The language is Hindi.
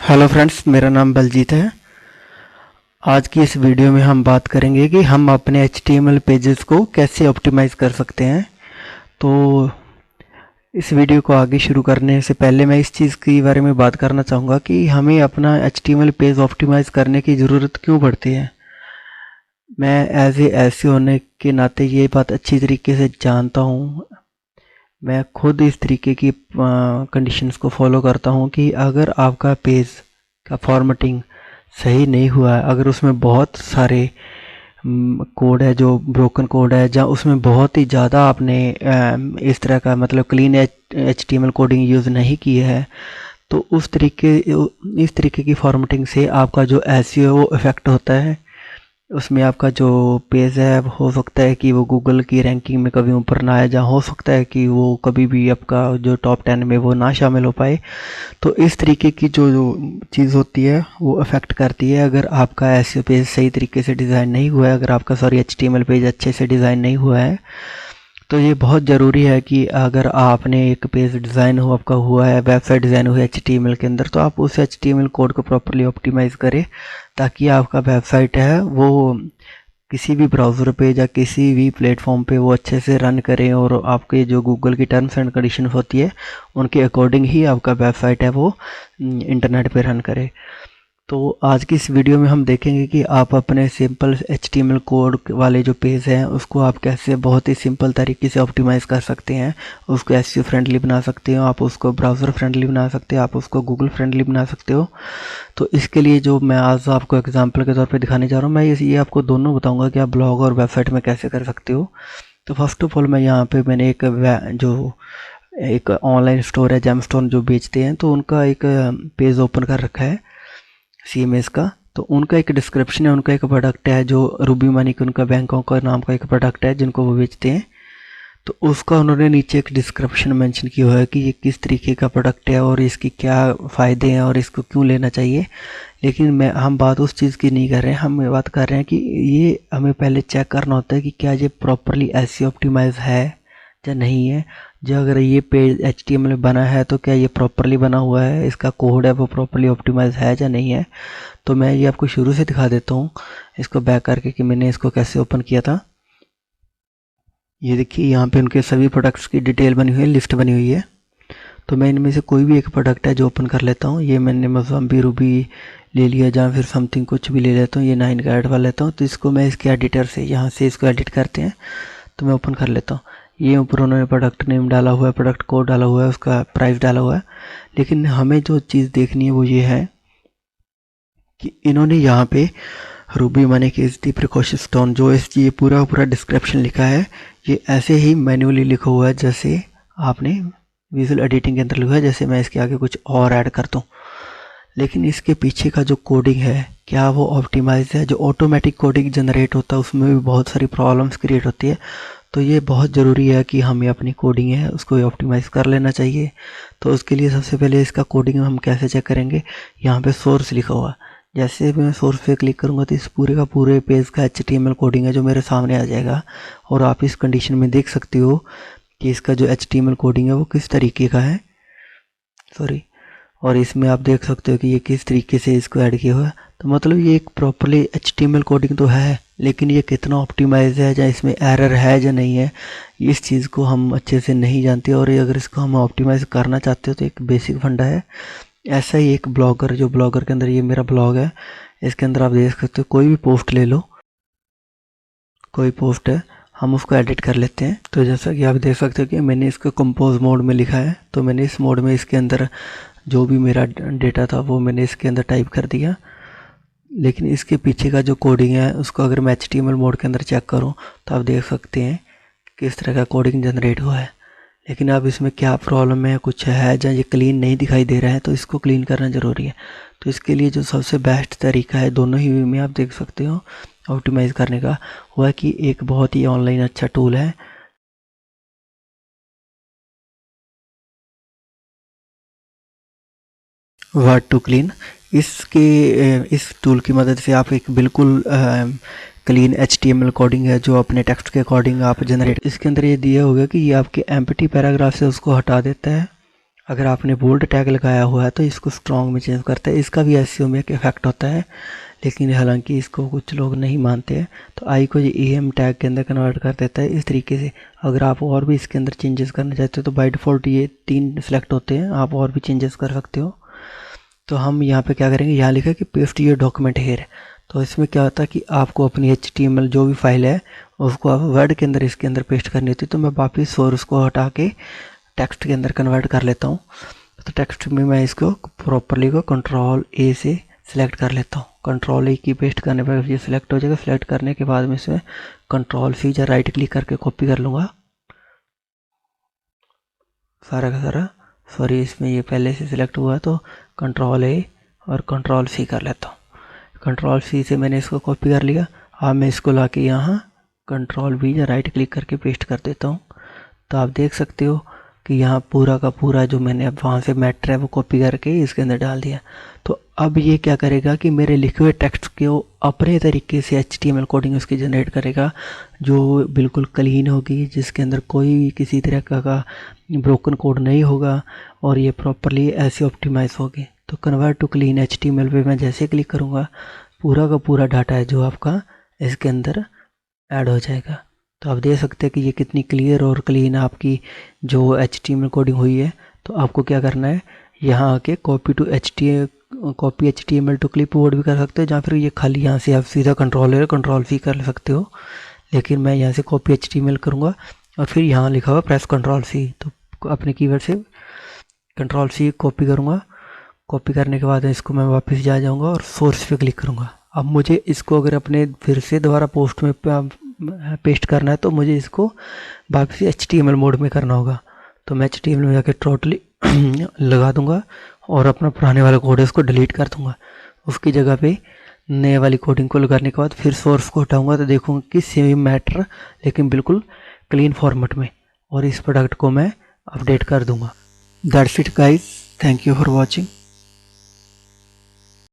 हेलो फ्रेंड्स, मेरा नाम बलजीत है। आज की इस वीडियो में हम बात करेंगे कि हम अपने HTML पेजेस को कैसे ऑप्टिमाइज़ कर सकते हैं। तो इस वीडियो को आगे शुरू करने से पहले मैं इस चीज़ के बारे में बात करना चाहूँगा कि हमें अपना HTML पेज ऑप्टिमाइज़ करने की ज़रूरत क्यों पड़ती है। मैं एज ए ऐसे होने के नाते ये बात अच्छी तरीके से जानता हूँ। मैं खुद इस तरीके की कंडीशंस को फॉलो करता हूँ कि अगर आपका पेज का फॉर्मेटिंग सही नहीं हुआ है, अगर उसमें बहुत सारे कोड है जो ब्रोकन कोड है, जहाँ उसमें बहुत ही ज़्यादा आपने इस तरह का मतलब क्लीन HTML कोडिंग यूज़ नहीं की है, तो इस तरीके की फॉर्मेटिंग से आपका जो SEO है वो इफ़ेक्ट होता है। उसमें आपका जो पेज है हो सकता है कि वो गूगल की रैंकिंग में कभी ऊपर ना आए, जहाँ हो सकता है कि वो कभी भी आपका जो टॉप 10 में वो ना शामिल हो पाए। तो इस तरीके की जो चीज़ होती है वो अफेक्ट करती है। अगर आपका एसईओ पेज सही तरीके से डिज़ाइन नहीं हुआ है, अगर आपका HTML पेज अच्छे से डिज़ाइन नहीं हुआ है, तो ये बहुत ज़रूरी है कि अगर आपने एक पेज डिज़ाइन हो आपका हुआ है, वेबसाइट डिज़ाइन हुआ है HTML के अंदर, तो आप उस HTML कोड को प्रॉपर्ली ऑप्टिमाइज़ करें ताकि आपका वेबसाइट है वो किसी भी ब्राउज़र पे या किसी भी प्लेटफॉर्म पे वो अच्छे से रन करें और आपके जो गूगल की टर्म्स एंड कंडीशन होती है उनके अकॉर्डिंग ही आपका वेबसाइट है वो इंटरनेट पे रन करे। तो आज की इस वीडियो में हम देखेंगे कि आप अपने सिंपल HTML कोड वाले जो पेज हैं उसको आप कैसे बहुत ही सिंपल तरीके से ऑप्टिमाइज़ कर सकते हैं, उसको SEO फ्रेंडली बना सकते हो, आप उसको ब्राउज़र फ्रेंडली बना सकते हो, आप उसको गूगल फ्रेंडली बना सकते हो। तो इसके लिए जो मैं आज आपको एग्जांपल के तौर पे दिखाने जा रहा हूँ, मैं ये आपको दोनों बताऊँगा कि आप ब्लॉग और वेबसाइट में कैसे कर सकते हो। तो फर्स्ट ऑफ ऑल मैं यहाँ पे मैंने एक ऑनलाइन स्टोर है जेमस्टोन जो बेचते हैं, तो उनका एक पेज ओपन कर रखा है CMS का। तो उनका एक डिस्क्रिप्शन है, उनका एक प्रोडक्ट है जो रूबी मनी के उनका बैंकों का नाम का एक प्रोडक्ट है जिनको वो बेचते हैं। तो उसका उन्होंने नीचे एक डिस्क्रिप्शन मेंशन किया हुआ है कि ये किस तरीके का प्रोडक्ट है और इसकी क्या फ़ायदे हैं और इसको क्यों लेना चाहिए। लेकिन हम बात उस चीज़ की नहीं कर रहे हैं, हम बात कर रहे हैं कि ये हमें पहले चेक करना होता है कि क्या ये प्रॉपरली SEO ऑप्टिमाइज है या नहीं है। जो अगर ये पेज HTML में बना है तो क्या ये प्रॉपरली बना हुआ है, इसका कोड है वो प्रॉपरली ऑप्टिमाइज है या नहीं है। तो मैं ये आपको शुरू से दिखा देता हूँ इसको बैक करके कि मैंने इसको कैसे ओपन किया था। ये देखिए यहाँ पे उनके सभी प्रोडक्ट्स की डिटेल बनी हुई है, लिस्ट बनी हुई है। तो मैं इनमें से कोई भी एक प्रोडक्ट है जो ओपन कर लेता हूँ। ये मैंने मोज़ाम्बी रूबी ले लिया या फिर समथिंग कुछ भी ले लेता हूँ, ये 9 का ऐड वाला लेता हूँ। तो इसको मैं इसके एडिटर से यहाँ से इसको एडिट करते हैं तो मैं ओपन कर लेता हूँ। ये ऊपर उन्होंने प्रोडक्ट नेम डाला हुआ है, प्रोडक्ट कोड डाला हुआ है, उसका प्राइस डाला हुआ है। लेकिन हमें जो चीज़ देखनी है वो ये है कि इन्होंने यहाँ पे रूबी मनी की इज़ दी प्रिकॉशन स्टोन जो ये पूरा डिस्क्रिप्शन लिखा है, ये ऐसे ही मैन्युअली लिखा हुआ है जैसे आपने विजुअल एडिटिंग के अंदर लिखा है। जैसे मैं इसके आगे कुछ और ऐड करता हूँ, लेकिन इसके पीछे का जो कोडिंग है क्या वो ऑप्टिमाइज है। जो ऑटोमेटिक कोडिंग जनरेट होता है उसमें भी बहुत सारी प्रॉब्लम्स क्रिएट होती है। तो ये बहुत ज़रूरी है कि हमें अपनी कोडिंग है उसको ऑप्टिमाइज कर लेना चाहिए। तो उसके लिए सबसे पहले इसका कोडिंग हम कैसे चेक करेंगे, यहाँ पे सोर्स लिखा हुआ, जैसे मैं सोर्स पे क्लिक करूँगा तो इस पूरे का पूरे पेज का HTML कोडिंग है जो मेरे सामने आ जाएगा। और आप इस कंडीशन में देख सकते हो कि इसका जो HTML कोडिंग है वो किस तरीके का है, सॉरी। और इसमें आप देख सकते हो कि ये किस तरीके से इसको ऐड किया हुआ है। तो मतलब ये एक प्रॉपरली HTML कोडिंग तो है, लेकिन ये कितना ऑप्टिमाइज है या इसमें एरर है या नहीं है, इस चीज़ को हम अच्छे से नहीं जानते। और अगर इसको हम ऑप्टिमाइज करना चाहते हो तो एक बेसिक फंडा है। ऐसा ही एक ब्लॉगर, जो ब्लॉगर के अंदर ये मेरा ब्लॉग है, इसके अंदर आप देख सकते हो कोई भी पोस्ट ले लो, कोई पोस्ट है, हम उसको एडिट कर लेते हैं। तो जैसा कि आप देख सकते हो कि मैंने इसको कंपोज मोड में लिखा है, तो मैंने इस मोड में इसके अंदर जो भी मेरा डेटा था वो मैंने इसके अंदर टाइप कर दिया। लेकिन इसके पीछे का जो कोडिंग है उसको अगर मैं HTML मोड के अंदर चेक करूं तो आप देख सकते हैं किस तरह का कोडिंग जनरेट हुआ है। लेकिन अब इसमें क्या प्रॉब्लम है, कुछ है जहाँ ये क्लीन नहीं दिखाई दे रहा है, तो इसको क्लीन करना ज़रूरी है। तो इसके लिए जो सबसे बेस्ट तरीका है दोनों ही में आप देख सकते हो ऑप्टिमाइज़ करने का, वो है कि एक बहुत ही ऑनलाइन अच्छा टूल है वर्ड टू क्लीन। इस टूल की मदद से आप एक बिल्कुल क्लीन HTML कोडिंग है जो अपने टेक्स्ट के अकॉर्डिंग आप जनरेट, इसके अंदर ये दिया होगा कि ये आपके एम्प्टी पैराग्राफ से उसको हटा देता है, अगर आपने बोल्ड टैग लगाया हुआ है तो इसको स्ट्रॉन्ग में चेंज करता है। इसका भी एसईओ में एक इफेक्ट होता है, लेकिन हालांकि इसको कुछ लोग नहीं मानते हैं। तो आई को ये EM टैग के अंदर कन्वर्ट कर देता है इस तरीके से। अगर आप और भी इसके अंदर चेंजेस करना चाहते हो तो बाय डिफ़ॉल्ट ये 3 सिलेक्ट होते हैं, आप और भी चेंजेस कर सकते हो। तो हम यहाँ पे क्या करेंगे, यहाँ लिखा है कि पेस्ट योर डॉक्यूमेंट हेयर। तो इसमें क्या होता है कि आपको अपनी HTML जो भी फाइल है उसको आप वर्ड के अंदर इसके अंदर पेस्ट करनी होती है। तो मैं वापस सोर्स को हटा के टेक्स्ट के अंदर कन्वर्ट कर लेता हूँ। तो टेक्स्ट में मैं इसको प्रॉपरली को Ctrl+A से सिलेक्ट कर लेता हूँ। Ctrl+A की पेस्ट करने पर ये सिलेक्ट हो जाएगा। सिलेक्ट करने के बाद में इसमें Ctrl+C या राइट क्लिक करके कॉपी कर लूँगा सारा का सारा। सॉरी, इसमें ये पहले से सिलेक्ट हुआ है तो Ctrl+A और Ctrl+C कर लेता हूँ। Ctrl+C से मैंने इसको कॉपी कर लिया। अब मैं इसको ला के यहाँ Ctrl+V या राइट क्लिक करके पेस्ट कर देता हूँ। तो आप देख सकते हो कि यहाँ पूरा का पूरा जो मैंने अब वहाँ से मैटर है वो कॉपी करके इसके अंदर डाल दिया। तो अब ये क्या करेगा कि मेरे लिखे हुए टेक्स्ट को अपने तरीके से HTML कोडिंग उसकी जनरेट करेगा, जो बिल्कुल क्लीन होगी, जिसके अंदर कोई किसी तरह का ब्रोकन कोड नहीं होगा और ये प्रॉपरली ऐसे ऑप्टिमाइज होगी। तो कन्वर्ट टू क्लीन HTML पे मैं जैसे क्लिक करूँगा पूरा का पूरा डाटा है जो आपका इसके अंदर ऐड हो जाएगा। तो आप देख सकते हैं कि ये कितनी क्लियर और क्लीन आपकी जो HTML कोडिंग हुई है। तो आपको क्या करना है, यहाँ आके कॉपी HTML टू क्लिपबोर्ड भी कर सकते हो, या फिर ये खाली यहाँ से आप सीधा Ctrl+C कर सकते हो। लेकिन मैं यहाँ से कॉपी HTML करूँगा और फिर यहाँ लिखा हुआ प्रेस Ctrl+C। तो अपने कीवर्ड से Ctrl+C कॉपी करूँगा। कॉपी करने के बाद इसको मैं वापस जाऊँगा और सोर्स पे क्लिक करूँगा। अब मुझे इसको अगर अपने फिर से दोबारा पोस्ट में पेस्ट करना है तो मुझे इसको वापस HTML मोड में करना होगा। तो मैं HTML में जाकर टोटली लगा दूंगा और अपना पुराने वाला कोड है उसको डिलीट कर दूंगा। उसकी जगह पे नए वाली कोडिंग को लगाने के बाद फिर सोर्स को हटाऊंगा तो देखूंगा कि सेम मैटर लेकिन बिल्कुल क्लीन फॉर्मेट में, और इस प्रोडक्ट को मैं अपडेट कर दूंगा। That's it guys, thank you for watching.